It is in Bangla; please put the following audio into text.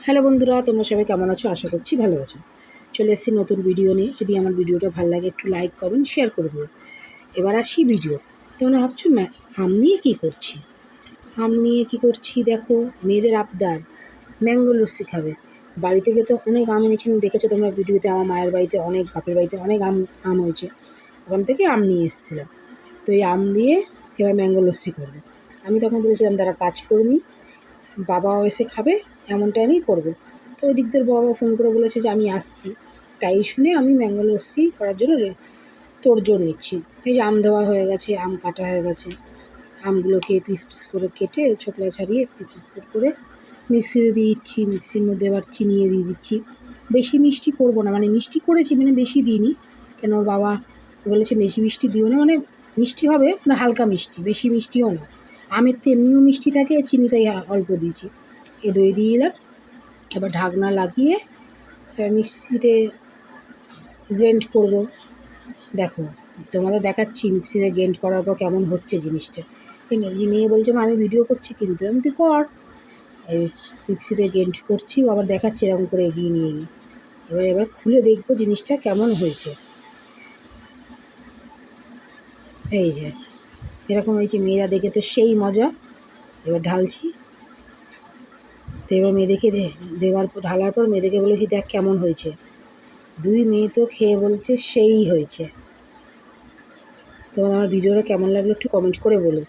হ্যালো বন্ধুরা, তোমরা সবাই কেমন আছো? আশা করছি ভালো আছো। চলে এসেছি নতুন ভিডিও নিয়ে। যদি আমার ভিডিওটা ভালো লাগে একটু লাইক, কমেন্ট, শেয়ার করে দিও। এবার আসি ভিডিও। তোমরা ভাবছো আম নিয়ে কী করছি? আম নিয়ে কী করছি দেখো, মেয়েদের আবদার ম্যাঙ্গো লস্যি খাবে। বাড়ি থেকে তো অনেক আম এনেছিলাম, দেখেছো তোমরা ভিডিওতে। আমার মায়ের বাড়িতে অনেক, বাপের বাড়িতে অনেক আম হয়েছে, ওখান থেকে আম নিয়ে এসেছিলাম। তো এই আম দিয়ে এবার ম্যাঙ্গো লস্যি করবো। আমি তখন বলেছিলাম তারা কাজ করে নিই, বাবাও এসে খাবে, এমনটাই আমি করবো। তো ওই দিক দিয়ে বাবা ফোন করে বলেছে যে আমি আসছি। তাই শুনে আমি ম্যাঙ্গো লস্যি করার জন্য তোড়জোড় নিচ্ছি। এই যে আম ধোয়া হয়ে গেছে, আম কাটা হয়ে গেছে, আমগুলোকে পিস পিস করে কেটে ছোকলা ছাড়িয়ে পিস পিস করে মিক্সিতে দিয়ে দিচ্ছি। মিক্সির মধ্যে এবার চিনি দিয়ে দিচ্ছি। বেশি মিষ্টি করবো না, মানে মিষ্টি করেছি, মানে বেশি দিইনি, কেন বাবা বলেছে বেশি মিষ্টি দিও না, মানে মিষ্টি হবে মানে হালকা মিষ্টি, বেশি মিষ্টিও না। আমের তো এমনিও মিষ্টি থাকে, চিনিটাই অল্প দিয়েছি। এ দই দিয়ে দিলাম। এবার ঢাকনা লাগিয়ে মিক্সিতে গ্রাইন্ড করব। দেখো, তোমাদের দেখাচ্ছি মিক্সিতে গ্রাইন্ড করার পর কেমন হচ্ছে জিনিসটা। এই মেয়ে বলছে মা আমি ভিডিও করছি, কিন্তু আমি তুই কর। এই মিক্সিতে গ্রাইন্ড করছি, আবার দেখাচ্ছি এরকম করে এগিয়ে নিয়ে গিয়ে। এবার খুলে দেখবো জিনিসটা কেমন হয়েছে। এই যে এরকম হয়েছে, মেয়েরা দেখে তো সেই মজা। এবার ঢালছি। তো এবার মেয়েদেরকে ঢালার পর মেয়েদেরকে বলেছি দেখ কেমন হয়েছে। দুই মেয়ে তো খেয়ে বলছে সেই হয়েছে। তোমাদের আমার ভিডিওটা কেমন লাগলো একটু কমেন্ট করে বলো।